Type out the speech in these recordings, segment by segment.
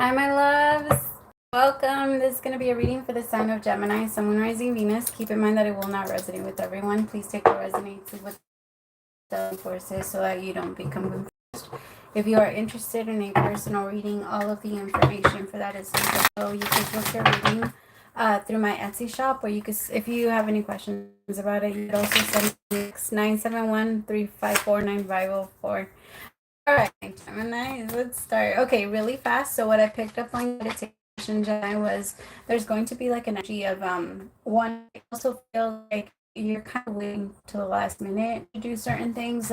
Hi, my loves. Welcome. This is going to be a reading for the sign of Gemini, Sun, Moon, Rising, Venus. Keep in mind that it will not resonate with everyone. Please take what resonates with the forces so that you don't become confused. If you are interested in a personal reading, all of the information for that is linked below. You can book your reading through my Etsy shop, or you could, if you have any questions about it, you could also send me 971-354-9504. All right, Gemini, let's start. Okay, really fast. So what I picked up on meditation, Gemini, was there's going to be like an energy of one. I also feel like you're kind of waiting till the last minute to do certain things.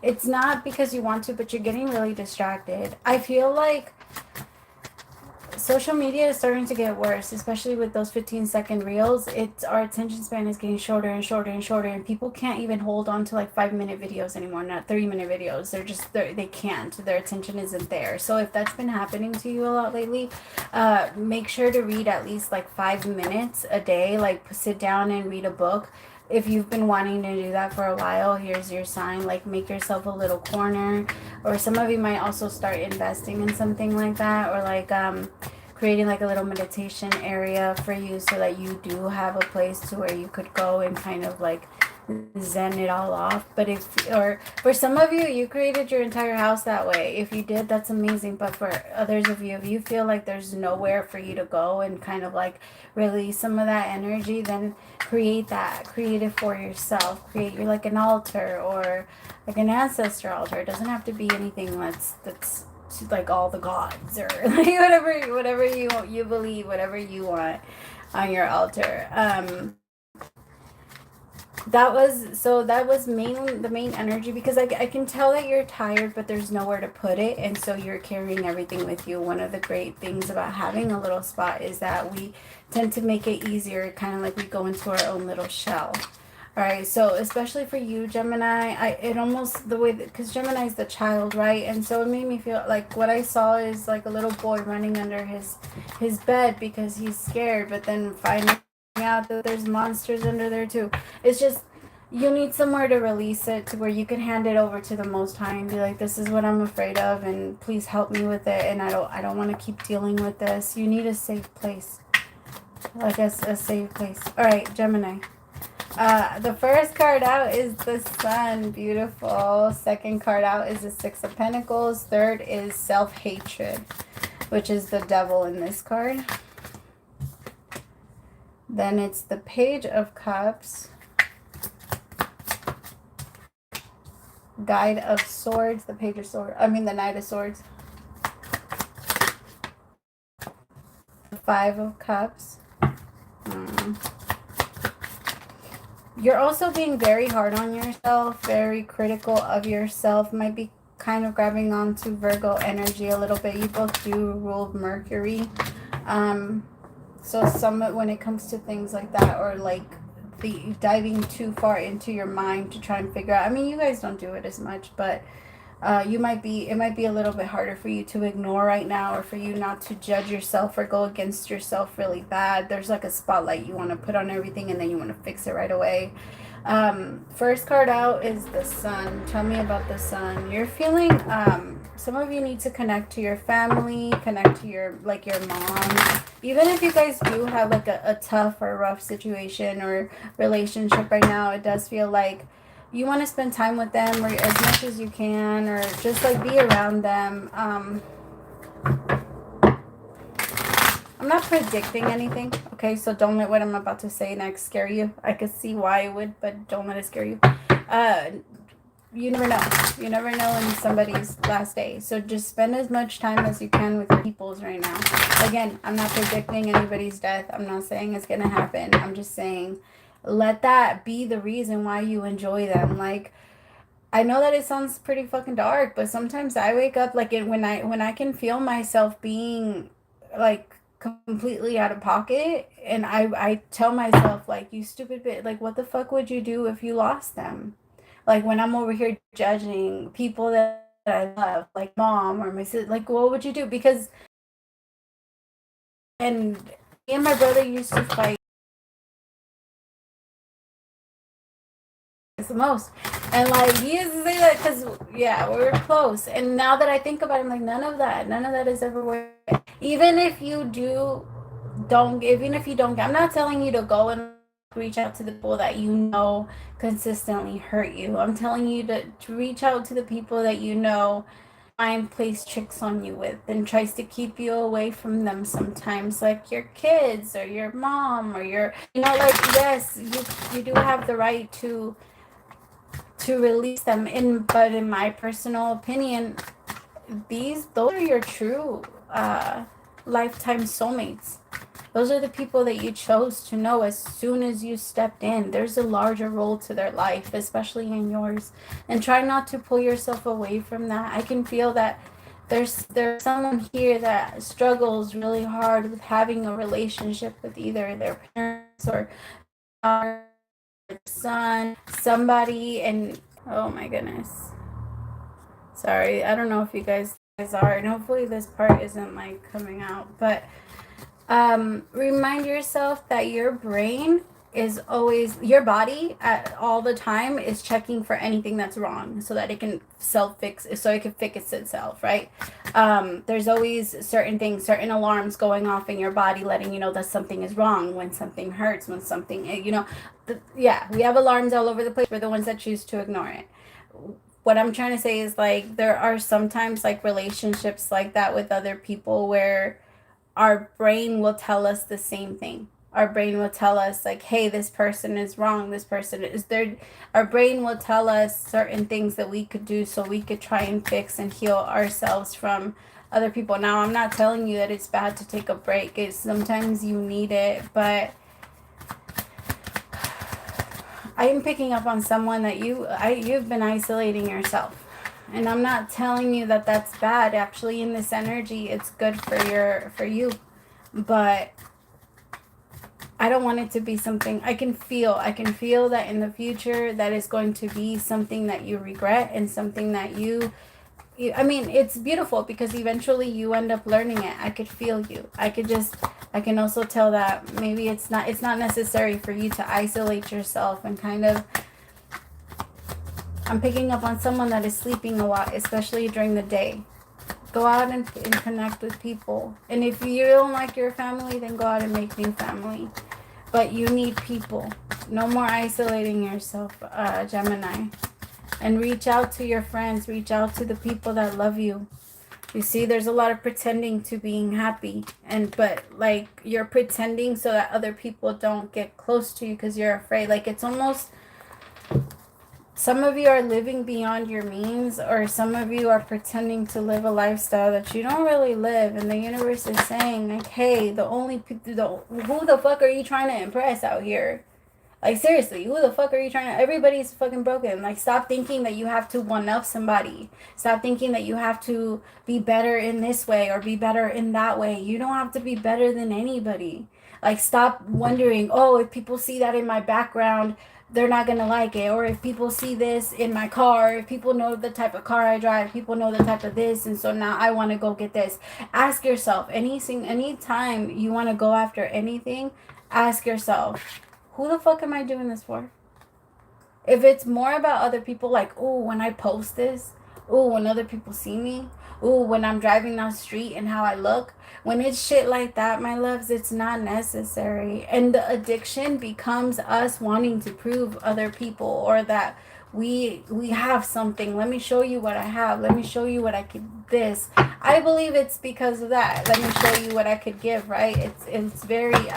It's not because you want to, but you're getting really distracted. I feel like social media is starting to get worse, especially with those 15-second reels. Our attention span is getting shorter and shorter and shorter, and people can't even hold on to like 5-minute videos anymore, not 3-minute videos. They can't. Their attention isn't there. So if that's been happening to you a lot lately, make sure to read at least like 5 minutes a day. Like sit down and read a book. If you've been wanting to do that for a while, here's your sign. Like make yourself a little corner, or some of you might also start investing in something like that, or like creating like a little meditation area for you so that you do have a place to where you could go and kind of like zen it all off. But or for some of you, you created your entire house that way. If you did, that's amazing. But for others of you, if you feel like there's nowhere for you to go and kind of like release some of that energy, then create it for yourself. Create your like an altar or like an ancestor altar. It doesn't have to be anything that's like all the gods or like whatever you believe, whatever you want on your altar. That was the main energy, because I can tell that you're tired, but there's nowhere to put it, and so you're carrying everything with you. One of the great things about having a little spot is that we tend to make it easier, kind of like we go into our own little shell. All right, so especially for you, Gemini, it almost, the way that, because Gemini is the child, right? And so it made me feel like what I saw is like a little boy running under his bed because he's scared, but then finding out that there's monsters under there too. It's just, you need somewhere to release it, to where you can hand it over to the Most High and be like, this is what I'm afraid of, and please help me with it, and I don't want to keep dealing with this. You need a safe place, like a safe place. All right, Gemini. The first card out is the Sun. Beautiful. Second card out is the Six of Pentacles. Third is self-hatred, which is the devil in this card. Then it's the Page of Cups. Guide of Swords. The Page of Swords. I mean the Knight of Swords. The Five of Cups. You're also being very hard on yourself, very critical of yourself. Might be kind of grabbing onto Virgo energy a little bit. You both do rule Mercury. So when it comes to things like that, or like diving too far into your mind to try and figure out. I mean, you guys don't do it as much, but it might be a little bit harder for you to ignore right now, or for you not to judge yourself or go against yourself really bad. There's like a spotlight you want to put on everything, and then you want to fix it right away. First card out is the Sun. Tell me about the Sun. You're feeling, some of you need to connect to your family, connect to your mom. Even if you guys do have like a tough or rough situation or relationship right now, it does feel like you want to spend time with them, or as much as you can, or just like be around them. I'm not predicting anything, okay? So don't let what I'm about to say next scare you. I could see why it would, but don't let it scare you. You never know. You never know in somebody's last day. So just spend as much time as you can with your peoples right now. Again, I'm not predicting anybody's death. I'm not saying it's going to happen. I'm just saying, let that be the reason why you enjoy them. Like, I know that it sounds pretty fucking dark, but sometimes I wake up like when I can feel myself being like completely out of pocket, and I tell myself like, you stupid bitch, like what the fuck would you do if you lost them? Like when I'm over here judging people that I love, like mom or my sister, like what would you do? Because, and me and my brother used to fight the most. And like, he used to say that because, yeah, we were close. And now that I think about it, I'm like, none of that is ever worth it. Even if you don't, I'm not telling you to go and reach out to the people that you know consistently hurt you. I'm telling you to reach out to the people that you know mind plays tricks on you with and tries to keep you away from them sometimes, like your kids or your mom or your, like, yes, you do have the right to release them, but in my personal opinion, those are your true lifetime soulmates. Those are the people that you chose to know as soon as you stepped in. There's a larger role to their life, especially in yours. And try not to pull yourself away from that. I can feel that there's someone here that struggles really hard with having a relationship with either their parents or their son, somebody, and oh my goodness. Sorry, I don't know if you guys are, and hopefully this part isn't like coming out, but remind yourself that your brain is always, your body at all the time is checking for anything that's wrong so that it can so it can fix itself, right? There's always certain alarms going off in your body letting you know that something is wrong, when something hurts, when something, yeah, we have alarms all over the place. We're the ones that choose to ignore it. What I'm trying to say is, like, there are sometimes like relationships like that with other people where our brain will tell us the same thing. Our brain will tell us, like, hey, this person is wrong, this person is there. Our brain will tell us certain things that we could do so we could try and fix and heal ourselves from other people. Now, I'm not telling you that it's bad to take a break. It's sometimes you need it, but I am picking up on someone that you've been isolating yourself. And I'm not telling you that that's bad. Actually, in this energy, it's good for you. But I don't want it to be something I can feel that in the future that is going to be something that you regret, and something that I mean, it's beautiful because eventually you end up learning it. I could feel you. I can also tell that maybe it's not necessary for you to isolate yourself and kind of, I'm picking up on someone that is sleeping a lot, especially during the day. Go out and connect with people. And if you don't like your family, then go out and make new family. But you need people. No more isolating yourself, Gemini. And reach out to your friends. Reach out to the people that love you. You see, there's a lot of pretending to being happy. But like, you're pretending so that other people don't get close to you because you're afraid. Like, it's almost, some of you are living beyond your means, or some of you are pretending to live a lifestyle that you don't really live. And the universe is saying, like, hey, who the fuck are you trying to impress out here? Like, seriously, who the fuck are you trying to... Everybody's fucking broken. Like, stop thinking that you have to one-up somebody. Stop thinking that you have to be better in this way or be better in that way. You don't have to be better than anybody. Like, stop wondering, oh, if people see that in my background, they're not going to like it. Or if people see this in my car, if people know the type of car I drive, people know the type of this, and so now I want to go get this. Ask yourself, anytime you want to go after anything, ask yourself, who the fuck am I doing this for? If it's more about other people, like, oh, when I post this, oh, when other people see me, oh, when I'm driving down the street and how I look, when it's shit like that, my loves, it's not necessary. And the addiction becomes us wanting to prove other people, or that we have something. Let me show you what I have. Let me show you what I could this. I believe it's because of that. Let me show you what I could give, right? It's very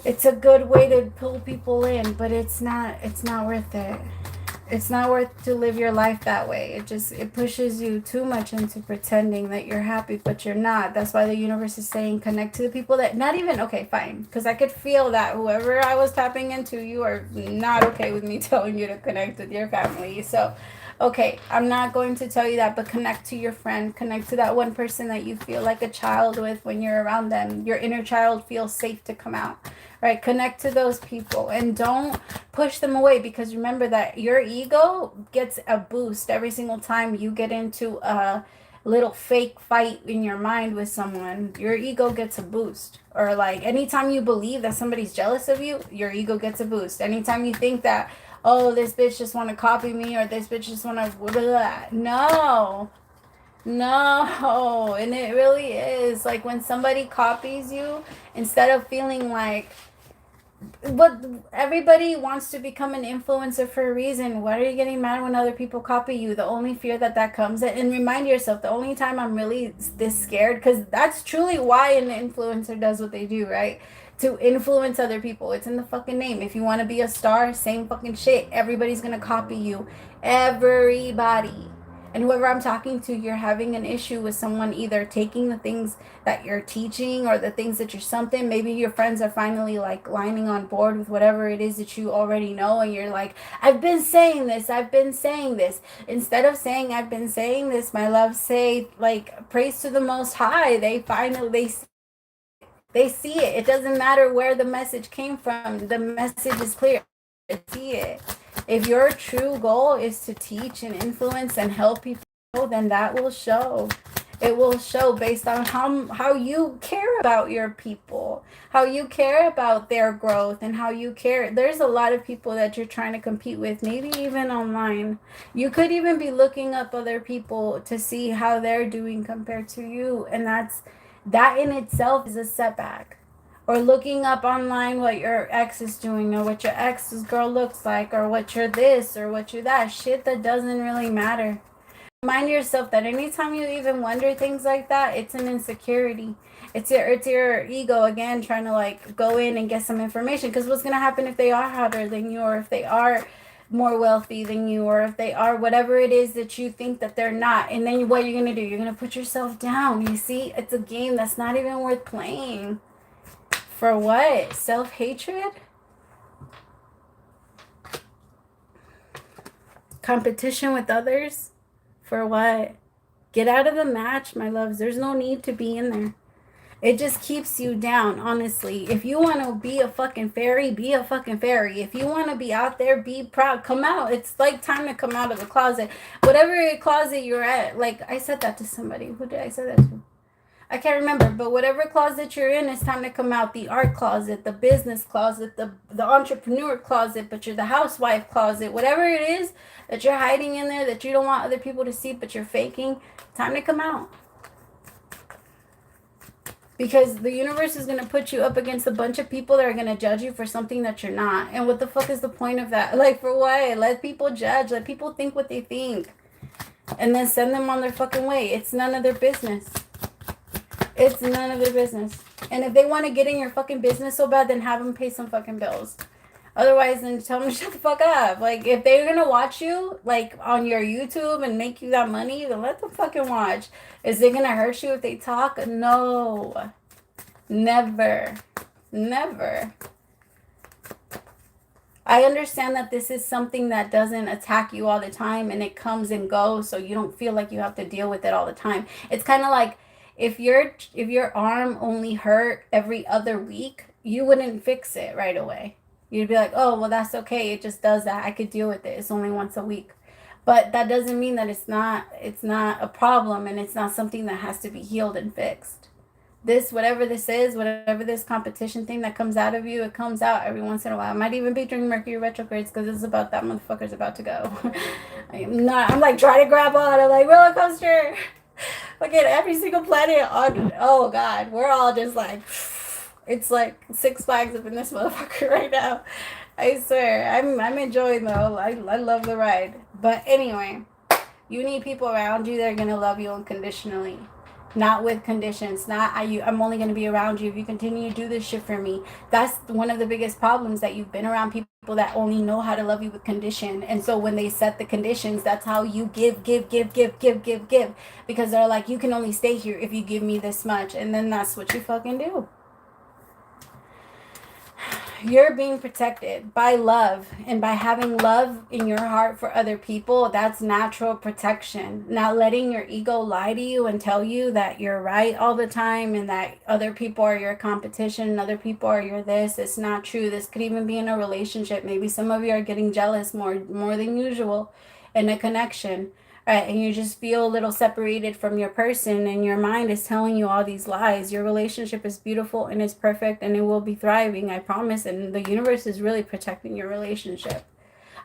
it's a good way to pull people in, but it's not worth it. It's not worth to live your life that way. It pushes you too much into pretending that you're happy, but you're not. That's why the universe is saying connect to the people that not even, okay, fine. Because I could feel that whoever I was tapping into, you are not okay with me telling you to connect with your family. So, okay, I'm not going to tell you that, but connect to your friend. Connect to that one person that you feel like a child with when you're around them. Your inner child feels safe to come out. Right? Connect to those people and don't push them away, because remember that your ego gets a boost every single time you get into little fake fight in your mind with someone, your ego gets a boost. Or like anytime you believe that somebody's jealous of you, your ego gets a boost. Anytime you think that, oh, this bitch just want to copy me, or this bitch just want to, no, no. And it really is like when somebody copies you, instead of feeling like, but everybody wants to become an influencer for a reason. Why are you getting mad when other people copy you? The only fear that comes in, and remind yourself, the only time I'm really this scared, because that's truly why an influencer does what they do, right? To influence other people. It's in the fucking name. If you want to be a star, same fucking shit. Everybody's gonna copy you. Everybody. And whoever I'm talking to, you're having an issue with someone either taking the things that you're teaching or the things that you're something. Maybe your friends are finally like lining on board with whatever it is that you already know, and you're like, I've been saying this, I've been saying this. Instead of saying I've been saying this, my love, say like praise to the Most High. They finally they see it. It doesn't matter where the message came from. The message is clear. See it. If your true goal is to teach and influence and help people, then that will show. It will show based on how you care about your people, how you care about their growth, and how you care. There's a lot of people that you're trying to compete with, maybe even online. You could even be looking up other people to see how they're doing compared to you, and that in itself is a setback. Or looking up online what your ex is doing, or what your ex's girl looks like, or what you're this, or what you're that. Shit that doesn't really matter. Remind yourself that anytime you even wonder things like that, it's an insecurity. It's your ego again trying to like go in and get some information. Because what's gonna happen if they are hotter than you, or if they are more wealthy than you, or if they are whatever it is that you think that they're not? And then what you're gonna do? You're gonna put yourself down. You see, it's a game that's not even worth playing. For what? Self-hatred? Competition with others? For what? Get out of the match, my loves. There's no need to be in there. It just keeps you down, honestly. If you want to be a fucking fairy, be a fucking fairy. If you want to be out there, be proud. Come out. It's like time to come out of the closet. Whatever closet you're at. Like, I said that to somebody. Who did I say that to? I can't remember, but whatever closet you're in, it's time to come out. The art closet, the business closet, the entrepreneur closet, but you're the housewife closet. Whatever it is that you're hiding in there that you don't want other people to see, but you're faking, time to come out. Because the universe is going to put you up against a bunch of people that are going to judge you for something that you're not. And what the fuck is the point of that? Like, for what? Let people judge. Let people think what they think. And then send them on their fucking way. It's none of their business. It's none of their business. And if they want to get in your fucking business so bad, then have them pay some fucking bills. Otherwise, then tell them to shut the fuck up. Like, if they're going to watch you, like, on your YouTube and make you that money, then let them fucking watch. Is it going to hurt you if they talk? No. Never. Never. I understand that this is something that doesn't attack you all the time, and it comes and goes, so you don't feel like you have to deal with it all the time. It's kind of like, if your arm only hurt every other week, you wouldn't fix it right away. You'd be like, oh, well, that's okay. It just does that. I could deal with it. It's only once a week. But that doesn't mean that it's not a problem, and it's not something that has to be healed and fixed. This, whatever this is, whatever this competition thing that comes out of you, it comes out every once in a while. It might even be during Mercury retrogrades, because it's about that motherfucker's about to go. I'm like trying to grab on. I'm like, roller coaster. Look at every single planet on. Oh God, we're all just like, it's like Six Flags up in this motherfucker right now. I swear, I'm enjoying though. I love the ride. But anyway, you need people around you that are gonna love you unconditionally, not with conditions. Not I'm only gonna be around you if you continue to do this shit for me. That's one of the biggest problems, that you've been around people that only know how to love you with condition. And so when they set the conditions, that's how you give, because they're like, you can only stay here if you give me this much. And then that's what you fucking do. You're being protected by love, and by having love in your heart for other people. That's natural protection. Not letting your ego lie to you and tell you that you're right all the time, and that other people are your competition and other people are your this. It's not true. This could even be in a relationship. Maybe some of you are getting jealous more than usual in a connection. right? And you just feel a little separated from your person, and your mind is telling you all these lies. Your relationship is beautiful and it's perfect and it will be thriving, I promise. And the universe is really protecting your relationship.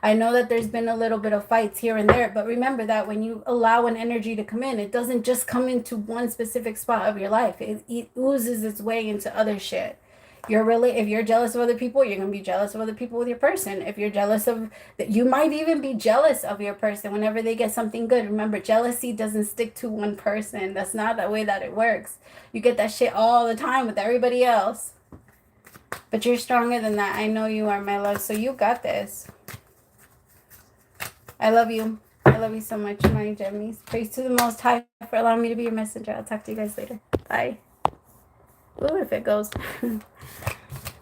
I know that there's been a little bit of fights here and there, but remember that when you allow an energy to come in, it doesn't just come into one specific spot of your life. It oozes its way into other shit. If you're jealous of other people, you're gonna be jealous of other people with your person. If you're jealous of that, you might even be jealous of your person whenever they get something good. Remember, jealousy doesn't stick to one person. That's not the way that it works. You get that shit all the time with everybody else. But you're stronger than that. I know you are, my love. So you got this. I love you. I love you so much, my Gemmies. Praise to the Most High for allowing me to be your messenger. I'll talk to you guys later. Bye. Ooh, if it goes.